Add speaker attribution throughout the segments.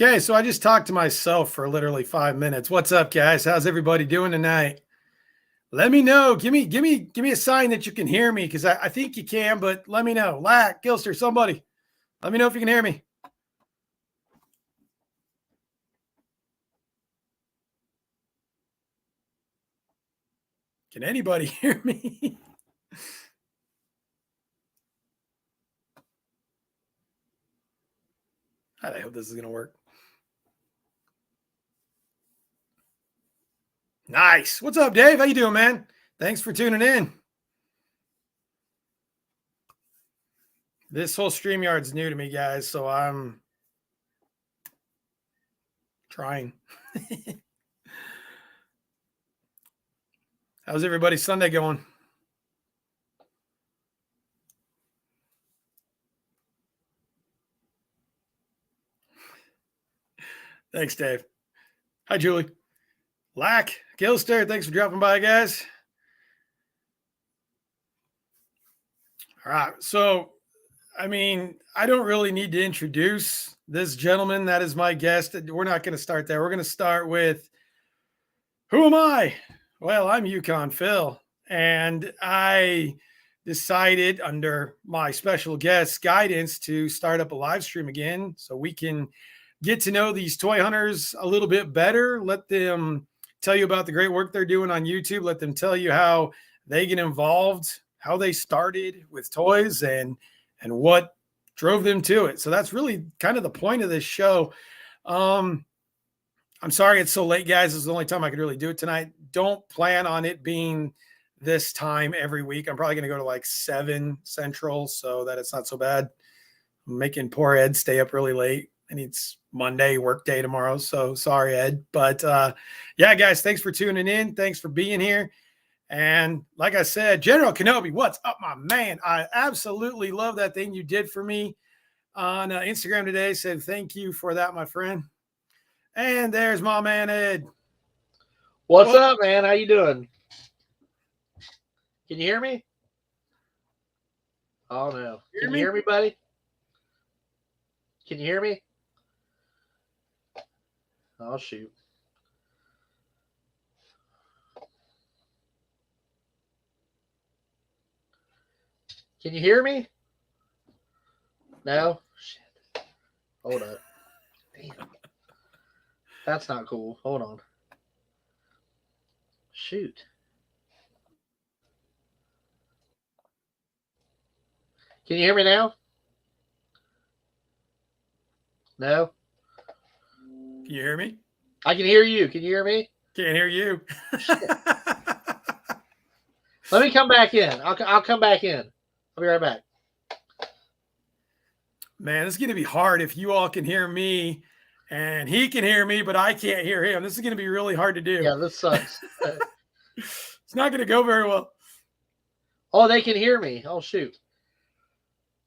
Speaker 1: Okay, so I just talked to myself for literally 5 minutes. What's up, guys? How's everybody doing tonight? Let me know. Give me a sign that you can hear me because I think you can, but let me know. Lack, Gilster, somebody. Let me know if you can hear me. Can anybody hear me? I hope this is gonna work. Nice. What's up, Dave? How you doing, man? Thanks for tuning in. This whole StreamYard's new to me, guys, so I'm trying. How's everybody's Sunday going? Thanks, Dave. Hi, Julie. Lack, Gilster, thanks for dropping by, guys. All right. So, I mean, I don't really need to introduce this gentleman. That is my guest. We're not going to start there. We're going to start with who am I? Well, I'm Yukon Phil, and I decided under my special guest guidance to start up a live stream again so we can get to know these toy hunters a little bit better. Let them tell you about the great work they're doing on YouTube. Let them tell you how they get involved, how they started with toys, and what drove them to it. So that's really kind of the point of this show. I'm sorry it's so late, guys. This is the only time I could really do it tonight. Don't plan on it being this time every week. I'm probably going to go to like 7 Central so that it's not so bad. I'm making poor Ed stay up really late, and it's Monday work day tomorrow. So sorry, Ed. But yeah, guys, thanks for tuning in. Thanks for being here. And like I said, General Kenobi, what's up, my man? I absolutely love that thing you did for me on Instagram today. Said thank you for that, my friend. And there's my man, Ed.
Speaker 2: What's up, man? How you doing? Can you hear me? Oh, no. Can you hear me, buddy? Can you hear me? Oh, shoot. Can you hear me? No? Shit. Hold up. Damn. That's not cool. Hold on. Shoot. Can you hear me now? No?
Speaker 1: Can you hear me?
Speaker 2: I can hear you. Can you hear me?
Speaker 1: Can't hear you.
Speaker 2: Let me come back in. I'll come back in. I'll be right back.
Speaker 1: Man, it's going to be hard if you all can hear me and he can hear me, but I can't hear him. This is going to be really hard to do.
Speaker 2: Yeah, this sucks.
Speaker 1: It's not going to go very well.
Speaker 2: Oh, they can hear me. Oh, shoot.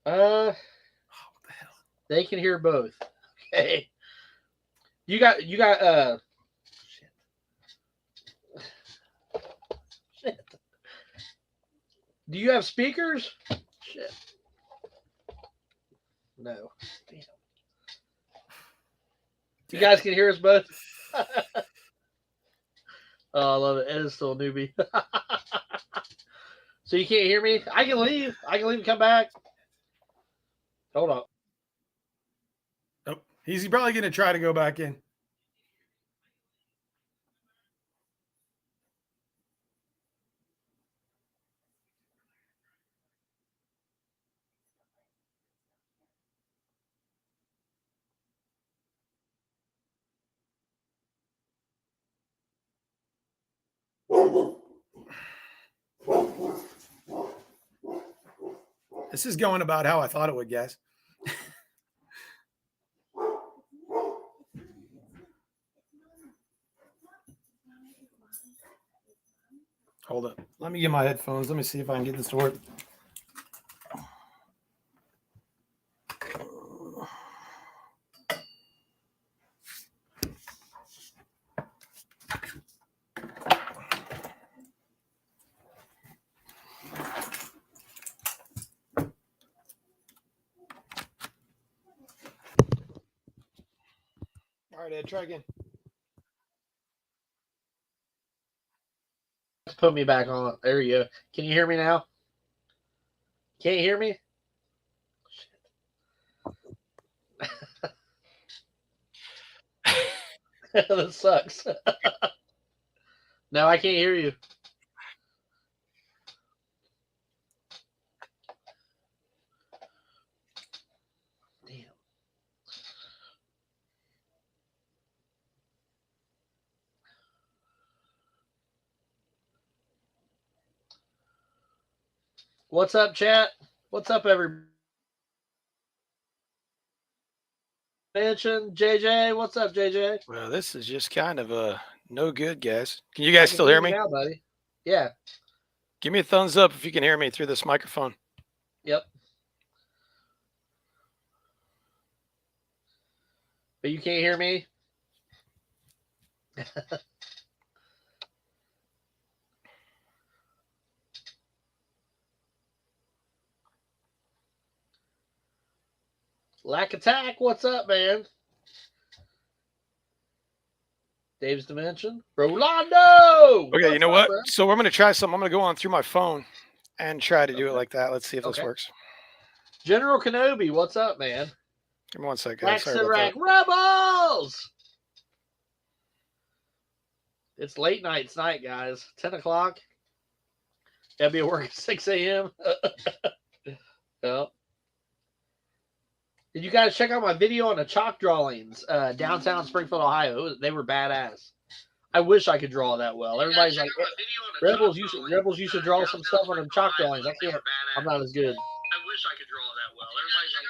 Speaker 1: Oh, what the hell?
Speaker 2: They can hear both. Okay. You got shit. Shit. Do you have speakers? Shit. No. Damn. You guys can hear us both? Oh, I love it. Ed is still a newbie. So you can't hear me? I can leave. I can leave and come back. Hold on.
Speaker 1: Nope. He's probably going to try to go back in. This is going about how I thought it would, guys. Hold up. Let me get my headphones. Let me see if I can get this to work. right, Ed, try again.
Speaker 2: Put me back on. There you go. Can you hear me now? Can't you hear me? That sucks. No, I can't hear you. Damn. What's up, chat? What's up, everybody? Mention JJ. What's up, JJ?
Speaker 1: Well, this is just kind of a no good, guys. Can you guys still hear me
Speaker 2: now, buddy? Yeah.
Speaker 1: Give me a thumbs up if you can hear me through this microphone.
Speaker 2: Yep. But you can't hear me? Lack Attack, what's up, man? Dave's Dimension. Rolando!
Speaker 1: Okay, you know what?
Speaker 2: Bro?
Speaker 1: So I'm going to try something. I'm going to go on through my phone and try to do it like that. Let's see if this works.
Speaker 2: General Kenobi, what's up, man?
Speaker 1: Give me one second.
Speaker 2: Black Sirac Rebels! It's late night tonight, guys. 10 o'clock. Gotta be at work at 6 a.m. Yep. Did you guys check out my video on the chalk drawings downtown Springfield, Ohio? They were badass. I wish I could draw that well. Everybody's like, Rebels, you should draw some stuff on them chalk drawings. I can't. I'm not as good. I wish I could draw that well. Everybody's like,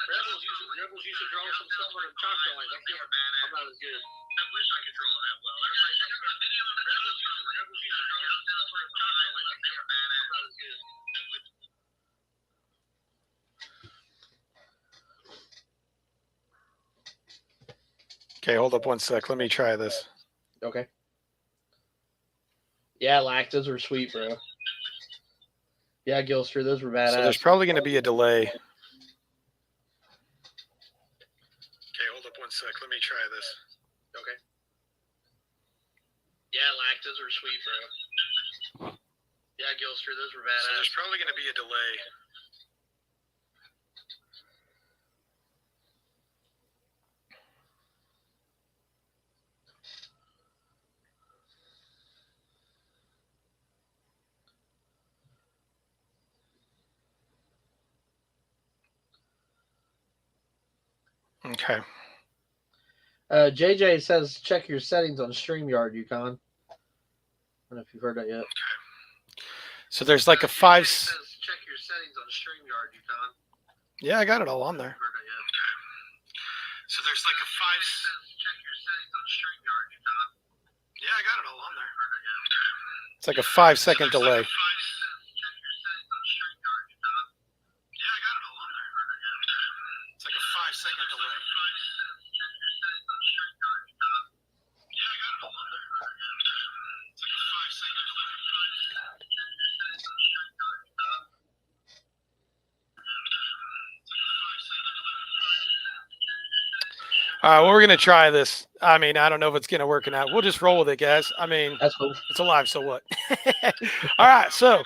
Speaker 2: Rebels, you should draw some stuff on them chalk drawings. I can't. I'm not as good. I wish I could draw that well. Everybody's like, Rebels, you should draw some stuff on them chalk drawings. I can't. I'm not as good.
Speaker 1: Okay, hold up one sec. Let me try this.
Speaker 2: Okay. Yeah, Lactas are sweet, bro. Yeah, Gilster, those were badass.
Speaker 1: So there's probably going to be a delay. Okay, hold up one sec. Let me try this.
Speaker 2: Okay. Yeah, Lactas are sweet, bro. Yeah, Gilster, those were badass.
Speaker 1: So there's probably going to be a delay. Okay.
Speaker 2: JJ says check your settings on StreamYard, Yukon. I don't know if you've heard that yet.
Speaker 1: Okay. So there's like a five.
Speaker 2: Says check your settings on StreamYard, Yukon.
Speaker 1: Yeah, I got it all on there. So there's like a five.
Speaker 2: Check your settings on StreamYard, Yukon.
Speaker 1: Yeah, I got it all on there. It's like a 5-second delay. It's like a 5-second delay. All right, well, we're going to try this. I mean, I don't know if it's going to work or not. We'll just roll with it, guys. I mean,
Speaker 2: that's cool.
Speaker 1: It's alive, so what? All right, so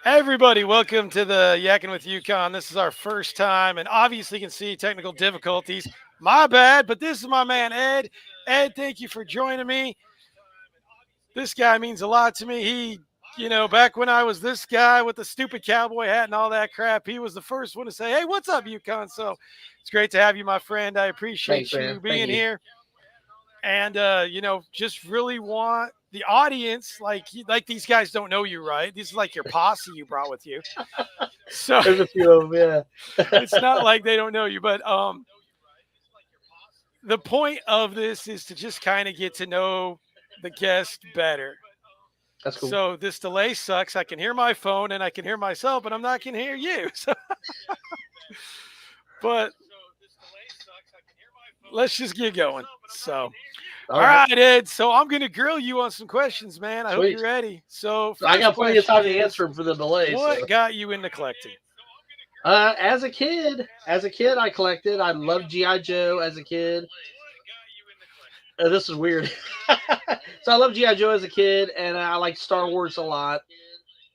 Speaker 1: everybody, welcome to the Yakin with Yukon. This is our first time, and obviously you can see technical difficulties. My bad, but this is my man, Ed. Ed, thank you for joining me. This guy means a lot to me. He, you know, back when I was this guy with the stupid cowboy hat and all that crap, he was the first one to say, hey, what's up, Yukon? So it's great to have you, my friend. I appreciate you being here. And, you know, just really want the audience, like these guys don't know you, right? These are like your posse you brought with you. So
Speaker 2: there's a few of them, yeah.
Speaker 1: It's not like they don't know you, but the point of this is to just kind of get to know the guest better.
Speaker 2: That's cool.
Speaker 1: So this delay sucks. I can hear my phone and I can hear myself, but I'm not going to hear you. So but let's just get going. So, all right, Ed. So I'm going to grill you on some questions, man. I hope you're ready. So
Speaker 2: I got plenty of time to answer them for the delay.
Speaker 1: What got you into collecting?
Speaker 2: As a kid, I collected. I loved G.I. Joe as a kid. This is weird. So I love G.I. Joe as a kid, and I liked Star Wars a lot.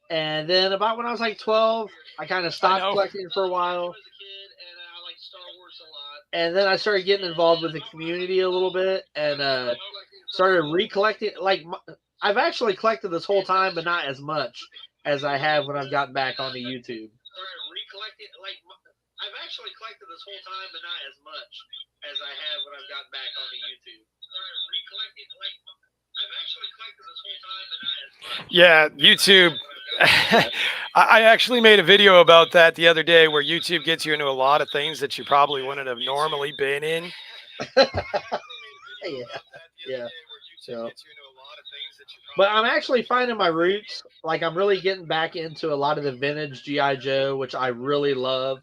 Speaker 2: And then about when I was like 12, I kind of stopped collecting for a while. And then I started getting involved with the community a little bit, and started recollecting. Like I've actually collected this whole time, but not as much as I have when I've gotten back onto YouTube. I've actually collected this whole time, but not as much as I have when I've gotten back onto YouTube. I've actually collected this whole time, but not as much.
Speaker 1: Yeah, YouTube. I actually made a video about that the other day, where YouTube gets you into a lot of things that you probably wouldn't have normally been in.
Speaker 2: Yeah. So, but I'm actually finding my roots. Like I'm really getting back into a lot of the vintage G.I. Joe, which I really love.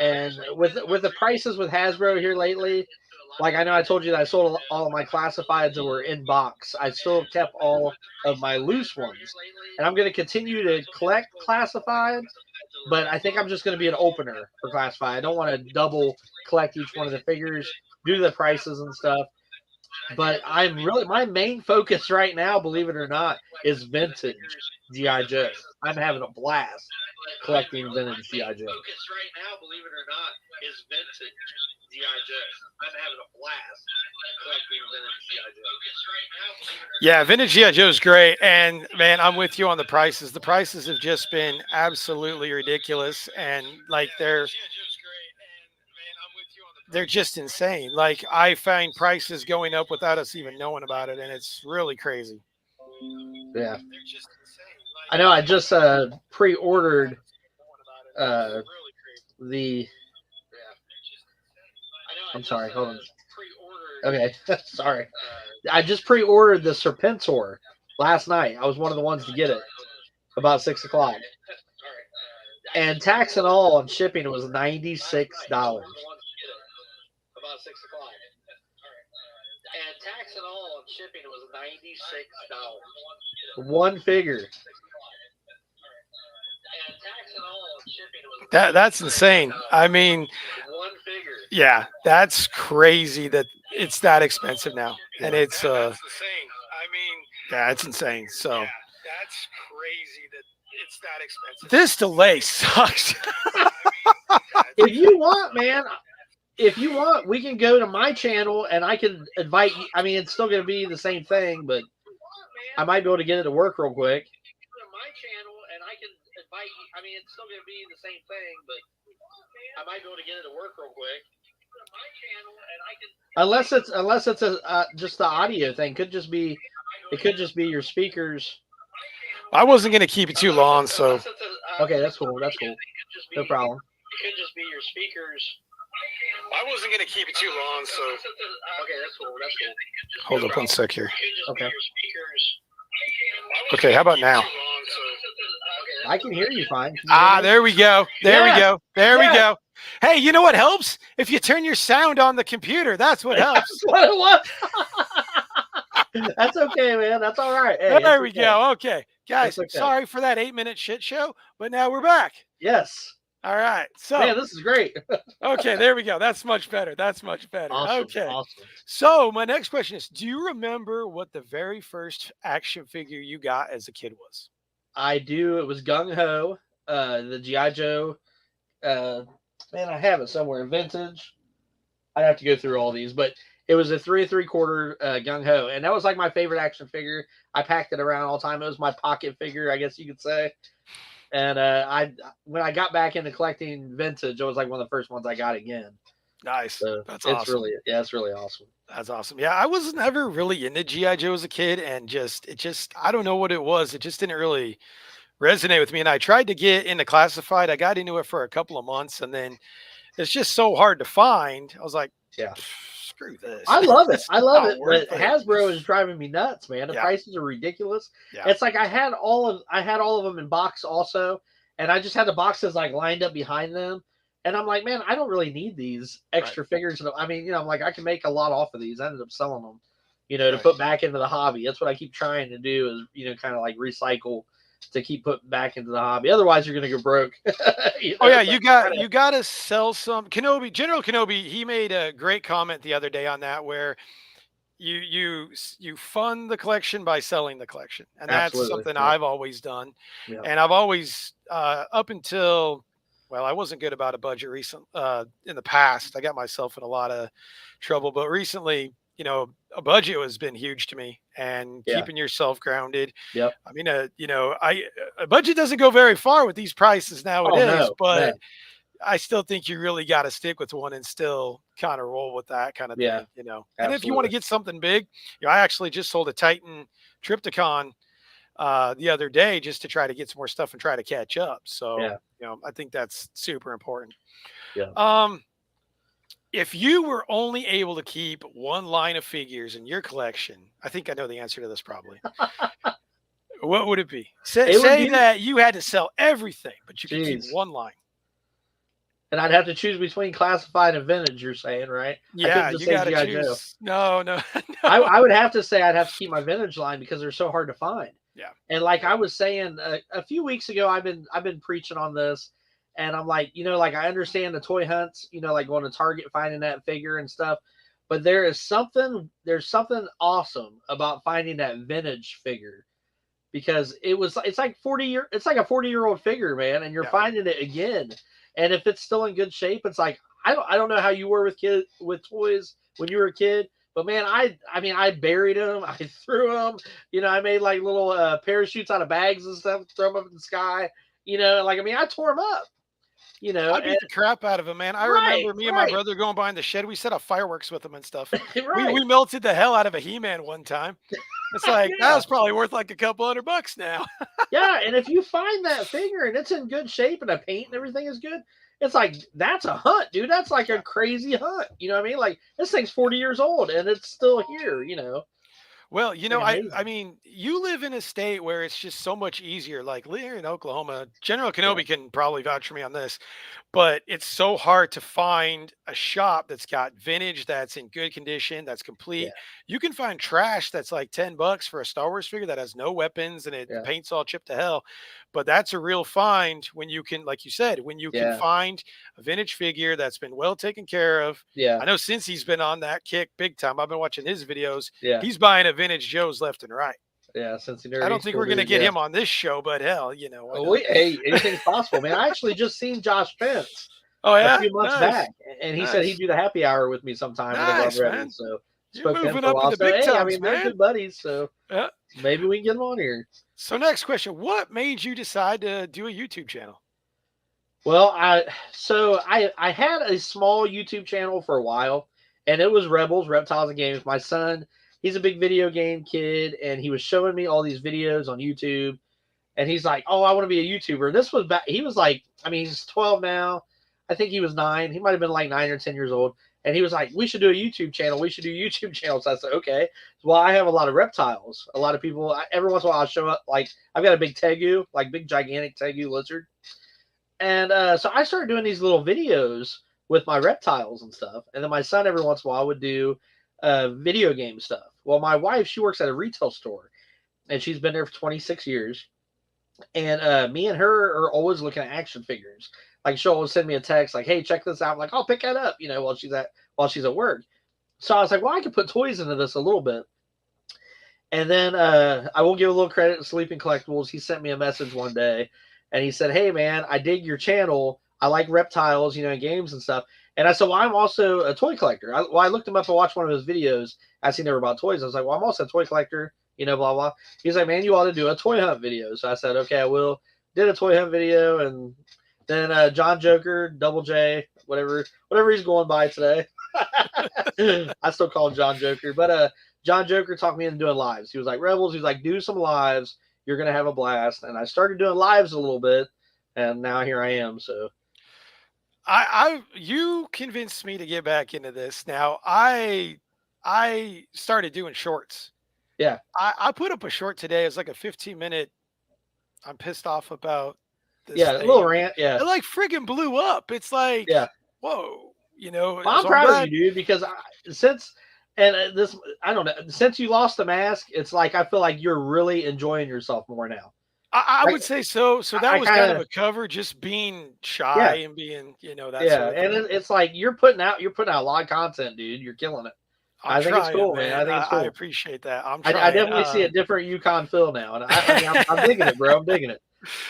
Speaker 2: And with the prices with Hasbro here lately, like I know I told you that I sold all of my classifieds that were in box. I still kept all of my loose ones, and I'm going to continue to collect classified. But I think I'm just going to be an opener for classified. I don't want to double collect each one of the figures due to the prices and stuff. But I'm really, my main focus right now, believe it or not, is vintage G.I. Joe. I'm having a blast collecting vintage G.I. Joe. Focus right now, believe it or not, is vintage G.I. Joe. I'm having a blast collecting vintage G.I. Joe.
Speaker 1: Yeah, vintage G.I. Joe is great. And man, I'm with you on the prices. The prices have just been absolutely ridiculous. And like they're just insane. Like I find prices going up without us even knowing about it. And it's really crazy.
Speaker 2: Yeah. I know I just pre-ordered the. I'm sorry, hold on. Okay, sorry. I just pre-ordered the Serpentor last night. I was one of the ones to get it about 6 o'clock. And tax and all and shipping, it was $96. About 6 o'clock. And tax and all and shipping, it was $96. One figure.
Speaker 1: That's insane. I mean, yeah, that's crazy that it's that expensive now, and it's yeah, it's insane. So that's crazy that it's that expensive. This delay sucks.
Speaker 2: If you want, man, we can go to my channel and I can invite you. I mean, it's still going to be the same thing, but I might be able to get it to work real quick. I mean, it's still going to be the same thing, but I might be able to get it to work real quick. Unless it's a just the audio thing. It could just be your speakers.
Speaker 1: I wasn't going to keep it too long, so
Speaker 2: okay, that's cool. That's cool. No problem.
Speaker 3: It could just be your speakers.
Speaker 1: I wasn't going to keep it too long, so
Speaker 3: okay, that's cool. That's cool.
Speaker 1: Hold up one sec here.
Speaker 2: Okay.
Speaker 1: Okay, how about now?
Speaker 2: I can hear you fine.
Speaker 1: There we go. There we go. There we go. Hey, you know what helps? If you turn your sound on the computer, that's what helps.
Speaker 2: That's what it was. That's okay, man. That's all right. Hey,
Speaker 1: there we go. Okay. Guys, sorry for that 8-minute shit show, but now we're back.
Speaker 2: Yes.
Speaker 1: All right. So
Speaker 2: man, this is great.
Speaker 1: Okay, there we go. That's much better. That's much better.
Speaker 2: Awesome,
Speaker 1: okay.
Speaker 2: Awesome.
Speaker 1: So my next question is, do you remember what the very first action figure you got as a kid was?
Speaker 2: I do. It was Gung Ho, the G.I. Joe. Man, I have it somewhere. Vintage. I'd have to go through all these, but it was a 3 3/4 Gung Ho, and that was like my favorite action figure. I packed it around all the time. It was my pocket figure, I guess you could say. And when I got back into collecting vintage, it was like one of the first ones I got again.
Speaker 1: Nice.
Speaker 2: So
Speaker 1: that's awesome.
Speaker 2: It's really awesome.
Speaker 1: That's awesome. Yeah, I was never really into G.I. Joe as a kid, and I don't know what it was. It just didn't really resonate with me. And I tried to get into classified. I got into it for a couple of months, and then it's just so hard to find. I was like,
Speaker 2: yeah,
Speaker 1: screw this.
Speaker 2: I love it. I love it. But Hasbro is driving me nuts, man. The prices are ridiculous.
Speaker 1: Yeah.
Speaker 2: It's like I had all of them in box also, and I just had the boxes like lined up behind them. And I'm like, man, I don't really need these extra figures. I mean, I'm like, I can make a lot off of these. I ended up selling them, to put back into the hobby. That's what I keep trying to do is, kind of like recycle to keep putting back into the hobby. Otherwise, you're going to go broke.
Speaker 1: Oh, yeah. You got to sell some. General Kenobi, he made a great comment the other day on that where you fund the collection by selling the collection, and that's
Speaker 2: Absolutely.
Speaker 1: something
Speaker 2: Yeah.
Speaker 1: I've always done.
Speaker 2: Yeah.
Speaker 1: And I've always up until, well, I wasn't good about a budget in the past. I got myself in a lot of trouble, but recently, a budget has been huge to me, and
Speaker 2: Yeah.
Speaker 1: keeping yourself grounded.
Speaker 2: Yep.
Speaker 1: I mean, a budget doesn't go very far with these prices
Speaker 2: Oh
Speaker 1: nowadays,
Speaker 2: no.
Speaker 1: but I still think you really got to stick with one and still kind of roll with that kind of
Speaker 2: Yeah.
Speaker 1: thing. And if you want to
Speaker 2: Absolutely.
Speaker 1: get something big, I actually just sold a Titan Triptychon the other day just to try to get some more stuff and try to catch up. So,
Speaker 2: Yeah.
Speaker 1: I think that's super important.
Speaker 2: Yeah.
Speaker 1: If you were only able to keep one line of figures in your collection, I think I know the answer to this probably. What would it be? Say that you had to sell everything, but you could keep one line.
Speaker 2: And I'd have to choose between classified and vintage, you're saying, right?
Speaker 1: Yeah, you got to choose. No.
Speaker 2: I would have to say I'd have to keep my vintage line because they're so hard to find.
Speaker 1: Yeah.
Speaker 2: And like I was saying a few weeks ago, I've been preaching on this, and I'm like, like I understand the toy hunts, like going to Target, finding that figure and stuff, but there's something awesome about finding that vintage figure, because it's like a 40-year-old figure, man, and you're finding it again. And if it's still in good shape, it's like, I don't know how you were with toys when you were a kid, but man, I buried them, I threw them, I made like little parachutes out of bags and stuff, throw them up in the sky, I tore them up,
Speaker 1: I beat the crap out of them, man. I remember me and my brother going behind the shed. We set off fireworks with them and stuff. We melted the hell out of a He-Man one time. It's like, that was probably worth like a couple $100 now.
Speaker 2: Yeah, and if you find that figure and it's in good shape and the paint and everything is good, it's like, that's a hunt, dude. That's like a crazy hunt. You know what I mean? Like, this thing's 40 years old and it's still here,
Speaker 1: Well, I mean, you live in a state where it's just so much easier. Like here in Oklahoma, General Kenobi can probably vouch for me on this, but it's so hard to find a shop that's got vintage, that's in good condition, that's complete.
Speaker 2: Yeah.
Speaker 1: You can find trash that's like $10 for a Star Wars figure that has no weapons and the paint's all chipped to hell. But that's a real find when you can, like you said, when you can find a vintage figure that's been well taken care of.
Speaker 2: Yeah.
Speaker 1: I know since he's been on that kick big time, I've been watching his videos.
Speaker 2: Yeah.
Speaker 1: He's buying a vintage Joe's left and right.
Speaker 2: Yeah, since
Speaker 1: I don't think we're going to get him on this show, but hell,
Speaker 2: hey, anything's possible, man. I actually just seen Josh Pence
Speaker 1: a
Speaker 2: few months back, and he said he'd do the happy hour with me sometime.
Speaker 1: Man.
Speaker 2: So
Speaker 1: you're moving up in the big times,
Speaker 2: they're good buddies, so maybe we can get them on here.
Speaker 1: So next question, what made you decide to do a YouTube channel?
Speaker 2: Well, I had a small YouTube channel for a while, and it was Reptiles and Games. My son, he's a big video game kid, and he was showing me all these videos on YouTube, and he's like, "Oh, I want to be a YouTuber." And this was back. He was like, he's 12 now. I think he was 9. He might have been like 9 or 10 years old. And he was like, "We should do a YouTube channel. We should do YouTube channels." So I said, "Okay." Well, I have a lot of reptiles. A lot of people, every once in a while I'll show up. Like, I've got a big tegu, like big gigantic tegu lizard. And so I started doing these little videos with my reptiles and stuff. And then my son every once in a while would do video game stuff. Well, my wife, she works at a retail store, and she's been there for 26 years. And me and her are always looking at action figures. Like, she'll always send me a text like, "Hey, check this out." I'm like, "I'll pick that up," while she's at work. So I was like, well, I could put toys into this a little bit. And then I will give a little credit to Sleeping Collectibles. He sent me a message one day, and he said, "Hey, man, I dig your channel. I like reptiles, and games and stuff." And I said, "Well, I'm also a toy collector." I looked him up and watched one of his videos. I seen they were about toys. I was like, "Well, I'm also a toy collector, blah, blah." He's like, "Man, you ought to do a toy hunt video." So I said, "Okay, I will." Did a toy hunt video, and then John Joker, Double J, whatever he's going by today. I still call him John Joker. But John Joker talked me into doing lives. He was like, "Rebels," he's like, "Do some lives. You're going to have a blast." And I started doing lives a little bit, and now here I am. So
Speaker 1: you convinced me to get back into this. Now I started doing shorts.
Speaker 2: Yeah.
Speaker 1: I put up a short today. It was like a 15-minute. I'm pissed off about this
Speaker 2: thing. A little rant. Yeah.
Speaker 1: It like friggin' blew up. It's like, whoa,
Speaker 2: Well, I'm proud of you, dude, because since you lost the mask, it's like I feel like you're really enjoying yourself more now.
Speaker 1: I would say so. So that was kind of a cover, just being shy and being, that.
Speaker 2: Yeah, and it's like you're putting out a lot of content, dude. You're killing it.
Speaker 1: I'm
Speaker 2: I think it's
Speaker 1: trying,
Speaker 2: cool, man.
Speaker 1: man.
Speaker 2: I think it's
Speaker 1: I
Speaker 2: cool.
Speaker 1: appreciate that. I'm
Speaker 2: I
Speaker 1: trying.
Speaker 2: definitely see a different Yukon feel now, and I mean, I'm digging it, bro. I'm digging it.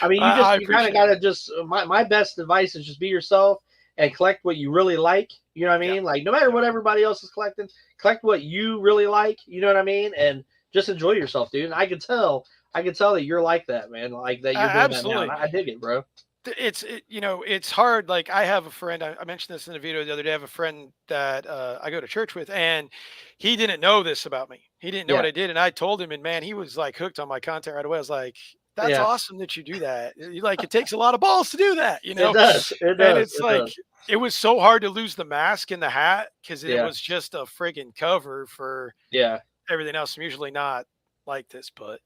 Speaker 2: I mean,
Speaker 1: I
Speaker 2: you kind of
Speaker 1: appreciate
Speaker 2: got
Speaker 1: it.
Speaker 2: to just my best advice is just be yourself and collect what you really like. You know what I
Speaker 1: Yeah.
Speaker 2: mean? Like no matter
Speaker 1: Yeah.
Speaker 2: what everybody else is collecting, collect what you really like. You know what I mean? And just enjoy yourself, dude. And I can tell that you're like that, man. Like that you're doing that now. And
Speaker 1: Absolutely.
Speaker 2: I dig it, bro.
Speaker 1: It's hard. Like I have a friend, I mentioned this in a video the other day. I have a friend that I go to church with, and he didn't know this about me. He didn't know what
Speaker 2: Yeah,
Speaker 1: I did. And I told him, and man, he was like hooked on my content right away. I was like, that's
Speaker 2: yeah.
Speaker 1: awesome that you do that. Like, it takes a lot of balls to do that,
Speaker 2: It does. It
Speaker 1: And
Speaker 2: does.
Speaker 1: it's
Speaker 2: It
Speaker 1: like,
Speaker 2: does.
Speaker 1: it was so hard to lose the mask and the hat because it
Speaker 2: Yeah,
Speaker 1: was just a friggin' cover for
Speaker 2: yeah,
Speaker 1: everything else. I'm usually not like this, but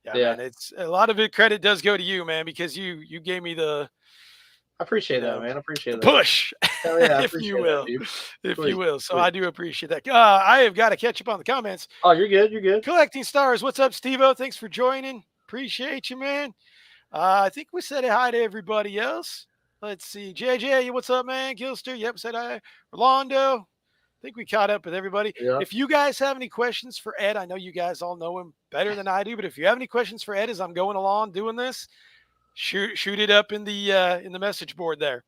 Speaker 1: yeah,
Speaker 2: yeah.
Speaker 1: man, it's a lot of it. Credit does go to you, man, because you gave me
Speaker 2: I
Speaker 1: you
Speaker 2: appreciate that,
Speaker 1: know,
Speaker 2: man. I appreciate
Speaker 1: the
Speaker 2: that.
Speaker 1: push,
Speaker 2: Hell yeah, I
Speaker 1: if you
Speaker 2: appreciate that,
Speaker 1: will,
Speaker 2: dude.
Speaker 1: if you
Speaker 2: Sweet,
Speaker 1: will. So
Speaker 2: sweet.
Speaker 1: I do appreciate that. I have got to catch up on the comments.
Speaker 2: Oh, you're good. You're good.
Speaker 1: Collecting stars. What's up, Steve-O? Thanks for joining. Appreciate you, man. I think we said hi to everybody else. Let's see. JJ, what's up, man? Gilster, yep, said hi. Rolando, I think we caught up with everybody.
Speaker 2: Yeah.
Speaker 1: If you guys have any questions for Ed, I know you guys all know him better than I do, but if you have any questions for Ed as I'm going along doing this, shoot it up in the message board there.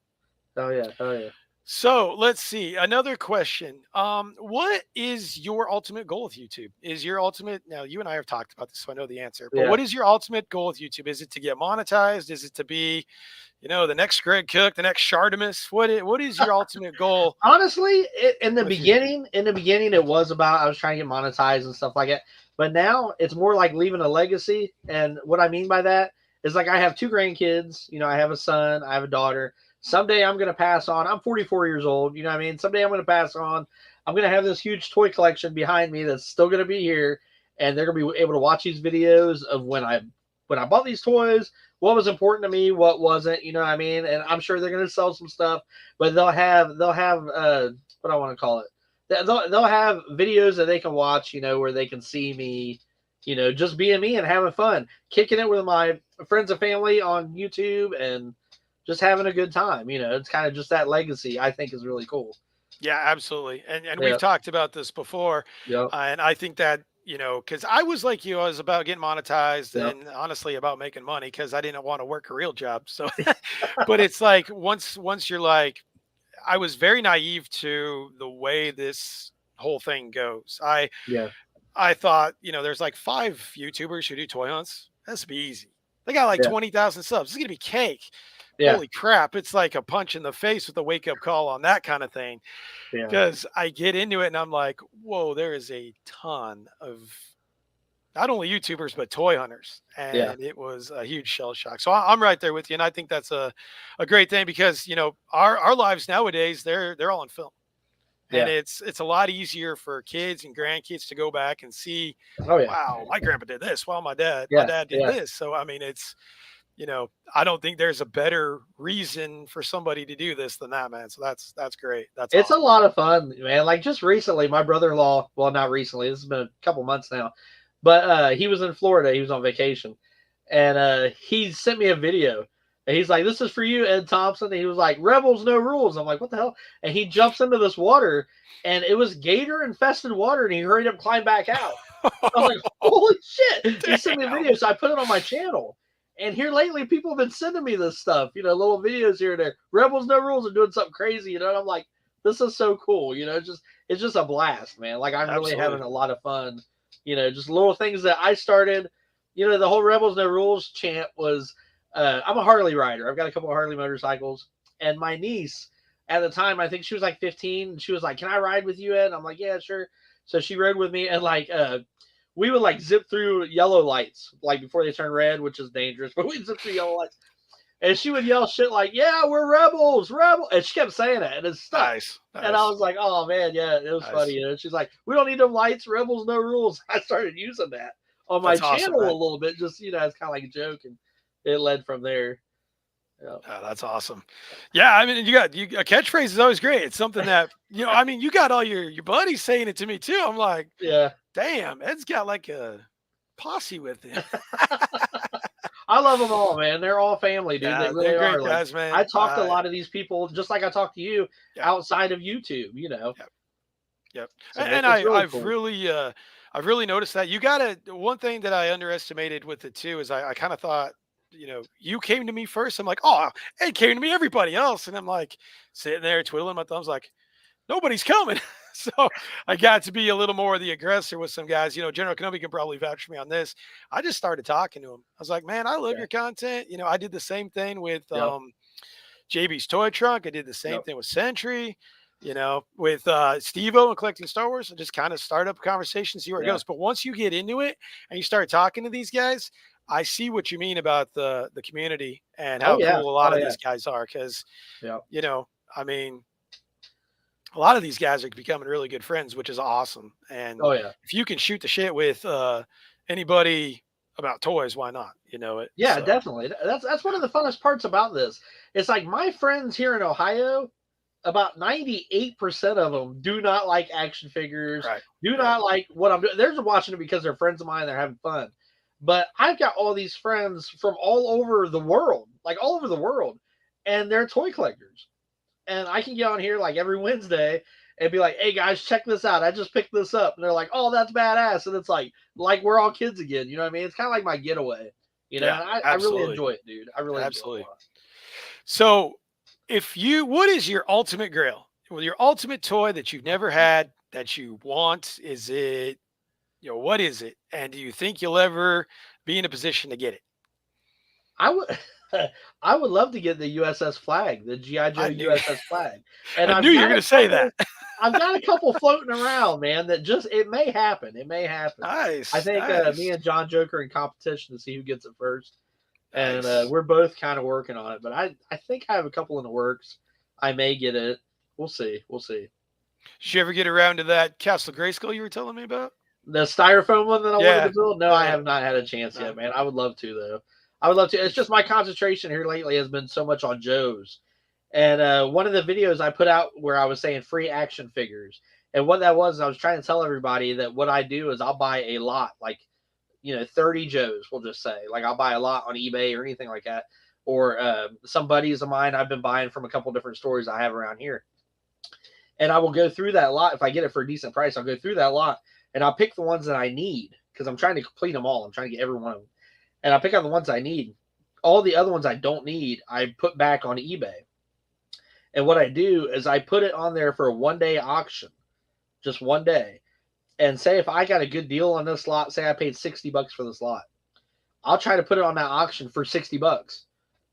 Speaker 2: Oh yeah. Oh yeah.
Speaker 1: So let's see. Another question. What is your ultimate goal with YouTube? Is your ultimate now you and I have talked about this, so I know the answer. But
Speaker 2: Yeah.
Speaker 1: what is your ultimate goal with YouTube? Is it to get monetized? Is it to be, the next Greg Cook, the next Shartimus? What is your ultimate goal
Speaker 2: Honestly, in the
Speaker 1: with YouTube?
Speaker 2: beginning, it was about I was trying to get monetized and stuff like that. But now it's more like leaving a legacy. And what I mean by that is like I have two grandkids. You know, I have a son, I have a daughter. Someday I'm going to pass on. I'm 44 years old. You know what I mean? Someday I'm going to pass on. I'm going to have this huge toy collection behind me that's still going to be here, and they're going to be able to watch these videos of when I bought these toys, what was important to me, what wasn't, you know what I mean? And I'm sure they're going to sell some stuff, but they'll have what I want to call it. They'll have videos that they can watch, where they can see me, just being me and having fun, kicking it with my friends and family on YouTube and just having a good time. It's kind of just that legacy I think is really cool.
Speaker 1: Yeah, absolutely. And
Speaker 2: Yeah.
Speaker 1: we've talked about this before.
Speaker 2: Yep.
Speaker 1: And I think that, because I was like you, I was about getting monetized
Speaker 2: Yep.
Speaker 1: and honestly about making money because I didn't want to work a real job. So, but it's like once you're like, I was very naive to the way this whole thing goes.
Speaker 2: Yeah.
Speaker 1: I thought, there's like 5 YouTubers who do toy hunts. That's be easy. They got like
Speaker 2: Yeah.
Speaker 1: 20,000 subs. It's gonna be cake.
Speaker 2: Yeah.
Speaker 1: Holy crap! It's like a punch in the face with a wake up call on that kind of thing.
Speaker 2: Yeah.
Speaker 1: Because I get into it and I'm like, whoa, there is a ton of not only YouTubers but toy hunters,
Speaker 2: Yeah.
Speaker 1: and it was a huge shell shock. So I'm right there with you, and I think that's a great thing because our lives nowadays they're all on film. And
Speaker 2: Yeah.
Speaker 1: it's a lot easier for kids and grandkids to go back and see,
Speaker 2: Oh yeah.
Speaker 1: wow, my grandpa did this. Well, my dad
Speaker 2: Yeah.
Speaker 1: did
Speaker 2: Yeah.
Speaker 1: this. So I mean, it's I don't think there's a better reason for somebody to do this than that, man. So that's great. That's
Speaker 2: It's
Speaker 1: awesome.
Speaker 2: a lot of fun, man. Like just recently, my brother-in-law, well, not recently, this has been a couple months now, but he was in Florida. He was on vacation, and he sent me a video. And he's like, "This is for you, Ed Thompson." And he was like, "Rebels, no rules." I'm like, "What the hell?" And he jumps into this water, and it was gator infested water, and he hurried up, climbed back out. I was like, "Holy shit!" He sent me a
Speaker 1: Damn.
Speaker 2: video, so I put it on my channel. And here lately, people have been sending me this stuff, little videos here and there. Rebels, no rules, are doing something crazy, and I'm like, this is so cool, it's just a blast, man. Like I'm really having a lot of fun, just little things that I started. The whole Rebels, no rules chant was. I'm a Harley rider. I've got a couple of Harley motorcycles, and my niece at the time, I think she was like 15, and she was like, "Can I ride with you, Ed?" And I'm like, "Yeah, sure." So she rode with me, and like we would like zip through yellow lights, like before they turn red, which is dangerous, but we'd zip through yellow lights. And she would yell shit like, "Yeah, we're rebels, rebel." And she kept saying it, and it stuck.
Speaker 1: Nice.
Speaker 2: And I was like, "Oh man, yeah, it was funny." She's like, "We don't need them lights, rebels, no rules." I started using that on my channel a little bit, just it's kind of like a joke, and it led from there.
Speaker 1: Oh, that's awesome. Yeah, I mean, a catchphrase is always great. It's something that I mean, you got all your buddies saying it to me too. I'm like,
Speaker 2: yeah,
Speaker 1: damn, Ed's got like a posse with him.
Speaker 2: I love them all, man. They're all family, dude.
Speaker 1: Yeah,
Speaker 2: they really
Speaker 1: they're great
Speaker 2: are.
Speaker 1: guys, man.
Speaker 2: I talk to a lot of these people just like I talk to you outside of YouTube.
Speaker 1: Yep.
Speaker 2: So
Speaker 1: And
Speaker 2: it's really
Speaker 1: I've
Speaker 2: cool.
Speaker 1: I've really noticed that you gotta one thing that I underestimated with it too is I kind of thought, you came to me first. I'm like, oh, it came to me, everybody else. And I'm like sitting there twiddling my thumbs, like, nobody's coming. So I got to be a little more of the aggressor with some guys. General Kenobi can probably vouch for me on this. I just started talking to him. I was like, man, I love
Speaker 2: Yeah.
Speaker 1: your content. I did the same thing with
Speaker 2: Yep.
Speaker 1: JB's Toy Trunk. I did the same
Speaker 2: Yep.
Speaker 1: thing with Sentry, with Steve-O and collecting Star Wars, and just kind of start up a conversation, see where it
Speaker 2: Yeah.
Speaker 1: goes. But once you get into it and you start talking to these guys, I see what you mean about the community and
Speaker 2: Oh
Speaker 1: how
Speaker 2: yeah.
Speaker 1: cool a lot
Speaker 2: Oh
Speaker 1: of
Speaker 2: yeah.
Speaker 1: these guys are. Because,
Speaker 2: Yep.
Speaker 1: I mean, a lot of these guys are becoming really good friends, which is awesome. And
Speaker 2: Oh yeah.
Speaker 1: if you can shoot the shit with anybody about toys, why not?
Speaker 2: Yeah,
Speaker 1: So
Speaker 2: definitely. That's one of the funnest parts about this. It's like my friends here in Ohio, about 98% of them do not like action figures,
Speaker 1: right,
Speaker 2: do
Speaker 1: right.
Speaker 2: not like what I'm doing. They're just watching it because they're friends of mine, they're having fun. But I've got all these friends from all over the world, like all over the world, and they're toy collectors. And I can get on here like every Wednesday and be like, "Hey guys, check this out. I just picked this up." And they're like, "Oh, that's badass." And it's like we're all kids again. You know what I mean? It's kind of like my getaway.
Speaker 1: Yeah,
Speaker 2: And I really
Speaker 1: absolutely,
Speaker 2: enjoy it, dude. I really enjoy it a
Speaker 1: absolutely.
Speaker 2: lot.
Speaker 1: So, what is your ultimate grail? Well, your ultimate toy that you've never had that you want? Is it, what is it? And do you think you'll ever be in a position to get it?
Speaker 2: I would I would love to get the USS flag, the GI Joe
Speaker 1: I knew,
Speaker 2: USS flag. And
Speaker 1: I knew you were going to say that.
Speaker 2: I've got a couple floating around, man, that just it may happen. It may happen. I
Speaker 1: Nice,
Speaker 2: think me
Speaker 1: nice,
Speaker 2: and John Joker in competition to see who gets it first. And
Speaker 1: nice.
Speaker 2: we're both kind of working on it, but I think I have a couple in the works. I may get it. We'll see. We'll see.
Speaker 1: Did you ever get around to that Castle Grayskull you were telling me about?
Speaker 2: The styrofoam one that I wanted to
Speaker 1: Yeah,
Speaker 2: build, no, I
Speaker 1: yeah.
Speaker 2: have not had a chance
Speaker 1: No.
Speaker 2: yet, man. I would love to though. I would love to. It's just my concentration here lately has been so much on Joe's. And one of the videos I put out where I was saying free action figures, and what that was, I was trying to tell everybody that what I do is I'll buy a lot, like 30 Joes, we'll just say, like I'll buy a lot on eBay or anything like that, or some buddies of mine I've been buying from a couple different stores I have around here, and I will go through that lot if I get it for a decent price. I'll go through that lot and I'll pick the ones that I need because I'm trying to complete them all. I'm trying to get every one of them, and I'll pick out the ones I need. All the other ones I don't need, I put back on eBay. And what I do is I put it on there for a 1-day auction, just 1 day. And say if I got a good deal on this lot, say I paid $60 for this lot, I'll try to put it on that auction for $60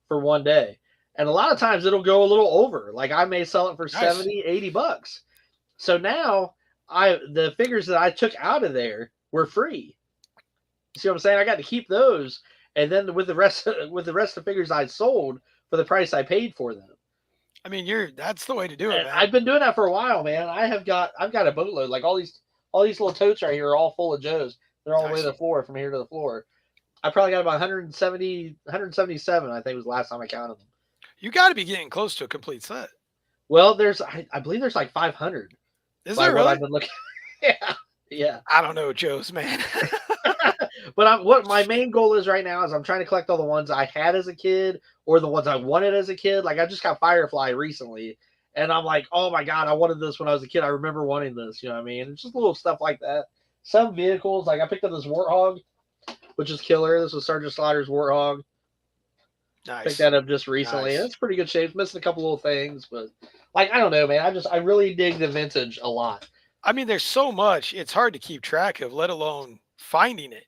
Speaker 2: for 1 day. And a lot of times it'll go a little over. Like I may sell it for
Speaker 1: Nice.
Speaker 2: 70, $80. So now the figures that I took out of there were free. You see what I'm saying? I got to keep those. And then with the rest of the figures I sold for the price I paid for them.
Speaker 1: I mean, that's the way to do it,
Speaker 2: And
Speaker 1: man.
Speaker 2: I've been doing that for a while, man. I've got a boatload. Like all these little totes right here are all full of Joes. They're all the way to the floor, from here to the floor. I probably got about 177, I think was the last time I counted them.
Speaker 1: You got to be getting close to a complete set.
Speaker 2: Well, I believe there's like 500.
Speaker 1: Is there really?
Speaker 2: What I've been looking. Yeah.
Speaker 1: I don't know, Joe's, man.
Speaker 2: But what my main goal is right now is I'm trying to collect all the ones I had as a kid or the ones I wanted as a kid. Like I just got Firefly recently, and I'm like, oh my god, I wanted this when I was a kid. I remember wanting this. You know what I mean? It's just little stuff like that. Some vehicles, like I picked up this Warthog, which is killer. This was Sergeant Slaughter's Warthog.
Speaker 1: Nice.
Speaker 2: Picked that up just recently.
Speaker 1: Nice.
Speaker 2: It's pretty good shape. It's missing a couple little things, but like I don't know, man. I really dig the vintage a lot.
Speaker 1: I mean, there's so much. It's hard to keep track of, let alone finding it.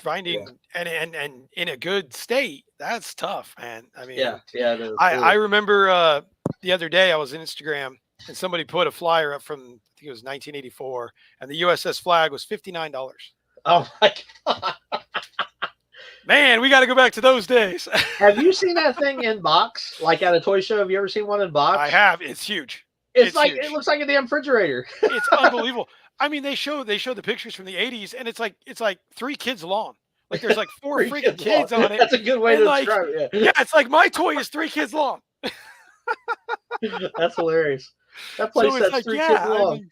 Speaker 1: Finding and in a good state. That's tough, man. I mean,
Speaker 2: yeah, it is.
Speaker 1: I remember the other day I was on Instagram and somebody put a flyer up from, I think it was 1984, and the USS flag was $59.
Speaker 2: Oh my god.
Speaker 1: Man, we got to go back to those days.
Speaker 2: Have you seen that thing in box, like at a toy show? Have you ever seen one in box?
Speaker 1: I have. It's huge.
Speaker 2: It's like
Speaker 1: huge.
Speaker 2: It looks like a damn refrigerator.
Speaker 1: It's unbelievable. I mean, they show the pictures from the 80s, and it's like 3 kids long. Like there's like 4 freaking kids on it.
Speaker 2: That's a good way to describe it.
Speaker 1: Yeah, it's like my toy is 3 kids long.
Speaker 2: That's hilarious. That place says like, 3 kids long.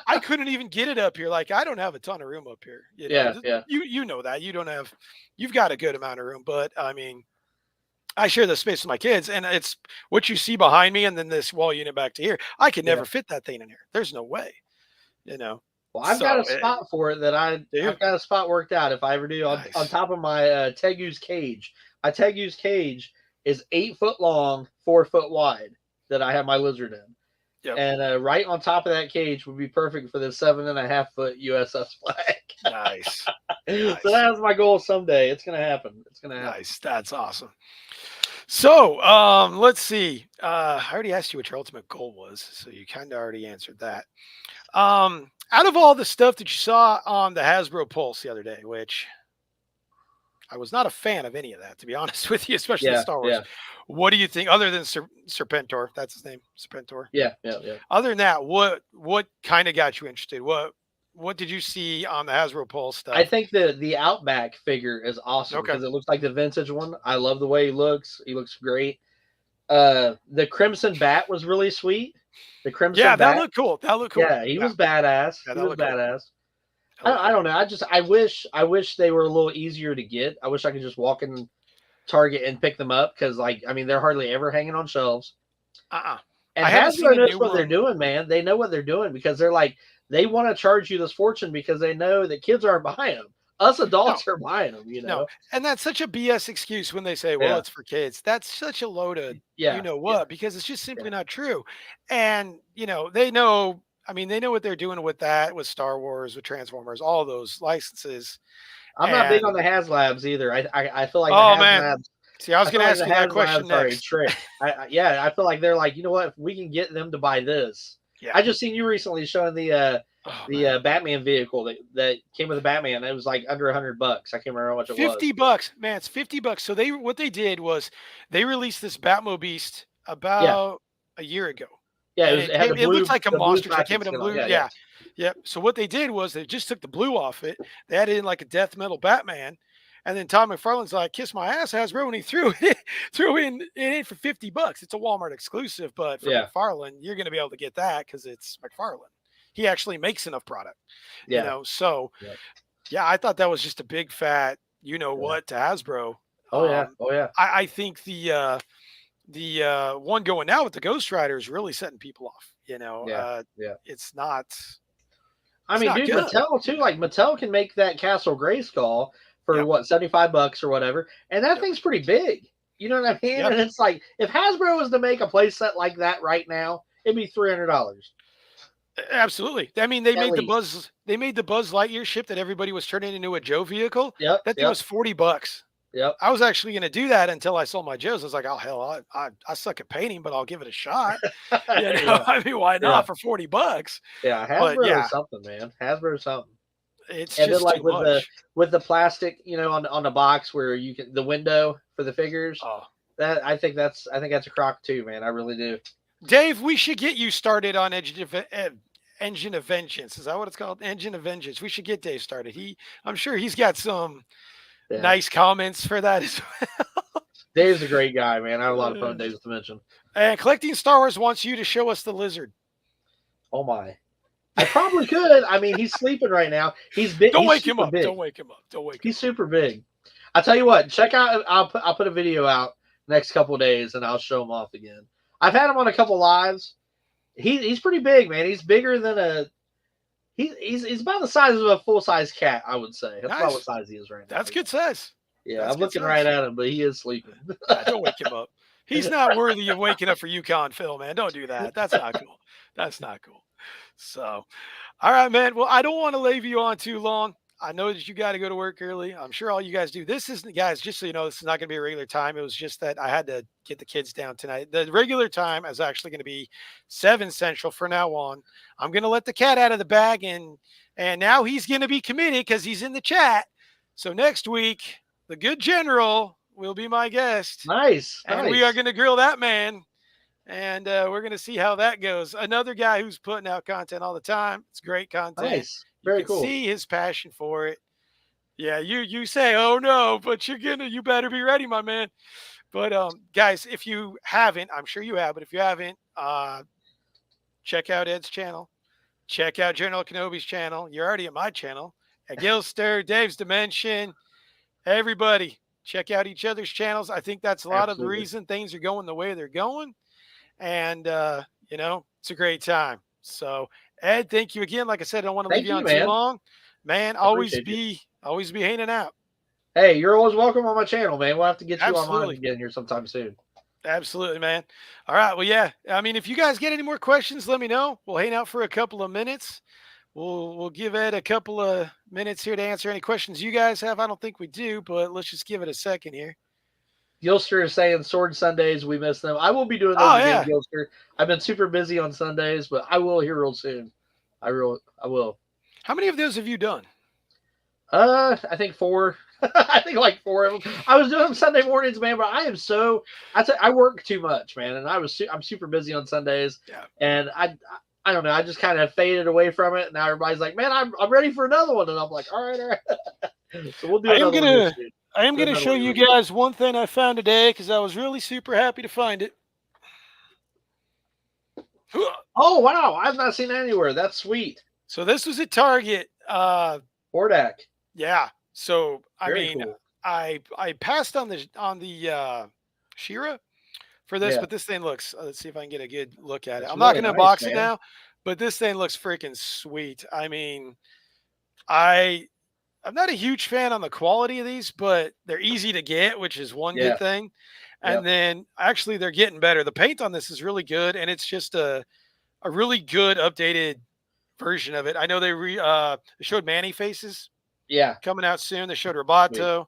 Speaker 1: I couldn't even get it up here. Like I don't have a ton of room up here.
Speaker 2: Yeah.
Speaker 1: You know that you've got a good amount of room, but I mean, I share the space with my kids, and it's what you see behind me, and then this wall unit back to here. I could never fit that thing in here. There's no way.
Speaker 2: Well, I've got a
Speaker 1: So,
Speaker 2: spot for it that I've got a spot worked out if I ever do on
Speaker 1: Nice.
Speaker 2: top of my Tegu's cage. My Tegu's cage is 8 foot long, 4 foot wide that I have my lizard in.
Speaker 1: Yep.
Speaker 2: And right on top of that cage would be perfect for the 7.5 foot USS flag.
Speaker 1: Nice.
Speaker 2: So that's my goal someday. It's gonna happen. It's gonna happen.
Speaker 1: Nice. That's awesome. So let's see. I already asked you what your ultimate goal was, so you kind of already answered that. Out of all the stuff that you saw on the Hasbro Pulse the other day, which I was not a fan of any of that, to be honest with you, especially the Star Wars.
Speaker 2: Yeah.
Speaker 1: What do you think, other than Serpentor? That's his name, Serpentor.
Speaker 2: Yeah.
Speaker 1: Other than that, what kind of got you interested? What did you see on the Hasbro Pulse stuff?
Speaker 2: I think the Outback figure is awesome because it looks like the vintage one. I love the way he looks. He looks great. The Crimson Bat was really sweet. The Crimson Bat.
Speaker 1: That looked cool.
Speaker 2: Yeah, he was badass.
Speaker 1: Yeah,
Speaker 2: he was badass.
Speaker 1: Cool.
Speaker 2: I don't know. I wish they were a little easier to get. I wish I could just walk in Target and pick them up because, they're hardly ever hanging on shelves. And Hasbro knows what they're doing, man. They know what they're doing because they want to charge you this fortune because they know that kids aren't buying them. Us adults are buying them,
Speaker 1: No. And that's such a BS excuse when they say, well, it's for kids. That's such a load of because it's just simply not true. And, they know, they know what they're doing with that, with Star Wars, with Transformers, all those licenses.
Speaker 2: I'm not big on the HasLabs either. I feel like
Speaker 1: man. See, I was going to ask you that question next.
Speaker 2: Trick. I feel like they're like, you know what? If we can get them to buy this. Yeah. I just seen you recently showing the Batman vehicle that came with the Batman. It was like under $100. I can't remember how much it was.
Speaker 1: $50, man. It's $50. So what they did was they released this Batmobile about a year ago.
Speaker 2: Yeah,
Speaker 1: it looks like a monster. It came in a blue. Yeah. So what they did was they just took the blue off it. They added in like a death metal Batman. And then Todd McFarlane's like, kiss my ass, Hasbro, and he threw in for $50. It's a Walmart exclusive, but for McFarlane, you're going to be able to get that because it's McFarlane. He actually makes enough product, So, I thought that was just a big fat, what to Hasbro.
Speaker 2: Oh yeah.
Speaker 1: I think the one going now with the Ghost Rider is really setting people off. It's not.
Speaker 2: Dude, good. Mattel too. Like Mattel can make that Castle Grayskull for what, $75 or whatever, and that thing's pretty big. You know what I mean? And it's like if Hasbro was to make a playset like that right now, it'd be $300.
Speaker 1: Absolutely. They made the Buzz Lightyear ship that everybody was turning into a Joe vehicle.
Speaker 2: Yep.
Speaker 1: That thing was $40.
Speaker 2: Yep.
Speaker 1: I was actually going to do that until I saw my Joes. I was like, oh hell, I suck at painting, but I'll give it a shot. Why not for $40?
Speaker 2: Yeah, Hasbro is something, man. Hasbro is something.
Speaker 1: It's and just
Speaker 2: then with the plastic, on the box where you can the window for the figures.
Speaker 1: Oh,
Speaker 2: that I think that's a crock too, man. I really do.
Speaker 1: Dave, we should get you started on Engine of Vengeance. Is that what it's called? Engine of Vengeance. We should get Dave started. I'm sure he's got some nice comments for that as well.
Speaker 2: Dave's a great guy, man. I have a lot of fun days to mention.
Speaker 1: And Collecting Star Wars wants you to show us the lizard.
Speaker 2: Oh my. I probably could. He's sleeping right now. He's big.
Speaker 1: Don't wake him up. Don't wake him up.
Speaker 2: He's super big. I'll tell you what. Check out. I'll put a video out next couple of days, and I'll show him off again. I've had him on a couple lives. He's pretty big, man. He's bigger than he's about the size of a full size cat, I would say. That's about what size he is right now.
Speaker 1: That's good size.
Speaker 2: Yeah, I'm looking right at him, but he is sleeping.
Speaker 1: Don't wake him up. He's not worthy of waking up for Yukon, Phil, man. Don't do that. That's not cool. That's not cool. So, all right, man. Well, I don't want to leave you on too long. I know that you got to go to work early. I'm sure all you guys do. This isn't, guys, just so you know, this is not going to be a regular time. It was just that I had to get the kids down tonight. The regular time is actually going to be 7 Central from now on. I'm going to let the cat out of the bag, and now he's going to be committed because he's in the chat. So next week, the good general will be my guest.
Speaker 2: Nice.
Speaker 1: And we are going to grill that man. And we're going to see how that goes. Another guy who's putting out content all the time. It's great content.
Speaker 2: Nice. Very cool.
Speaker 1: See his passion for it. Yeah, you say, oh no, but you better be ready, my man. But guys, if you haven't, I'm sure you have, but if you haven't, check out Ed's channel. Check out General Kenobi's channel. You're already at my channel. At Gilster, Dave's Dimension. Everybody, check out each other's channels. I think that's a lot of the reason things are going the way they're going. And, it's a great time. So, Ed, thank you again. Like I said, I don't want to leave
Speaker 2: Thank
Speaker 1: you
Speaker 2: you,
Speaker 1: on too
Speaker 2: man.
Speaker 1: long. Man,
Speaker 2: I appreciate you.
Speaker 1: always be hanging out.
Speaker 2: Hey, you're always welcome on my channel, man. We'll have to get you on mine
Speaker 1: Absolutely.
Speaker 2: again here sometime soon.
Speaker 1: Absolutely, man. All right. Well, yeah. I mean, if you guys get any more questions, let me know. We'll hang out for a couple of minutes. We'll give Ed a couple of minutes here to answer any questions you guys have. I don't think we do, but let's just give it a second here.
Speaker 2: Gilster is saying Sword Sundays, we miss them. I will be doing those
Speaker 1: Oh,
Speaker 2: again,
Speaker 1: yeah.
Speaker 2: Gilster. I've been super busy on Sundays, but I will here real soon. I will.
Speaker 1: How many of those have you done?
Speaker 2: I think 4. I think like 4 of them. I was doing them Sunday mornings, man, but I work too much, man, and I'm super busy on Sundays.
Speaker 1: Yeah.
Speaker 2: And I don't know, I just kind of faded away from it. Now everybody's like, man, I'm ready for another one, and I'm like, all right. So we'll do another one here soon.
Speaker 1: I am going to show you guys one thing I found today because I was really super happy to find it.
Speaker 2: Oh, wow. I've not seen that anywhere. That's sweet.
Speaker 1: So this was at Target.
Speaker 2: Hordak.
Speaker 1: Yeah. So
Speaker 2: Very cool.
Speaker 1: I passed on the Shira for this, but this thing looks. Let's see if I can get a good look at it. I'm not going to box it now, but this thing looks freaking sweet. I mean, I'm not a huge fan on the quality of these, but they're easy to get, which is one good thing. And then actually they're getting better. The paint on this is really good, and it's just a really good updated version of it. I know they showed Manny faces.
Speaker 2: Yeah.
Speaker 1: Coming out soon. They showed Roboto.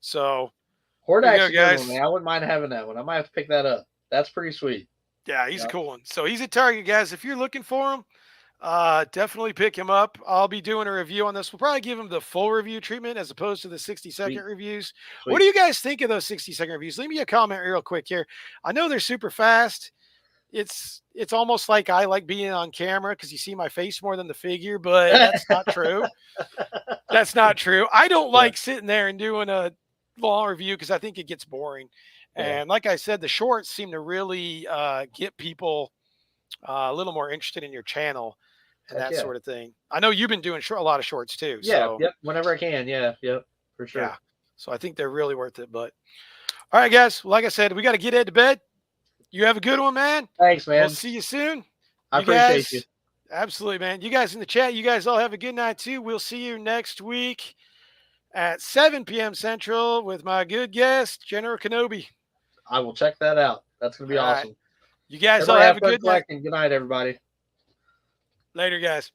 Speaker 1: So
Speaker 2: Hordak's a good one, man. I wouldn't mind having that one. I might have to pick that up. That's pretty sweet.
Speaker 1: Yeah, he's a cool one. So he's at Target, guys. If you're looking for him, definitely pick him up. I'll be doing a review on this. We'll probably give him the full review treatment as opposed to the 60-second reviews. Sweet. What do you guys think of those 60-second reviews? Leave me a comment real quick here. I know they're super fast. It's almost like I like being on camera because you see my face more than the figure, but that's not true. That's not true. I don't like sitting there and doing a long review because I think it gets boring. And like I said, the shorts seem to really get people a little more interested in your channel and that sort of thing. I know you've been doing a lot of shorts too.
Speaker 2: Yeah.
Speaker 1: So.
Speaker 2: Yep. Whenever I can. Yeah. Yep. For sure.
Speaker 1: Yeah. So I think they're really worth it. But all right, guys. Like I said, we got to get Ed to bed. You have a good one, man.
Speaker 2: Thanks, man.
Speaker 1: We'll see you soon.
Speaker 2: I appreciate you.
Speaker 1: Absolutely, man. You guys in the chat, you guys all have a good night too. We'll see you next week at 7 p.m. Central with my good guest, General Kenobi.
Speaker 2: I will check that out. That's going to be awesome.
Speaker 1: You guys all have a good
Speaker 2: night. Good night, everybody.
Speaker 1: Later, guys.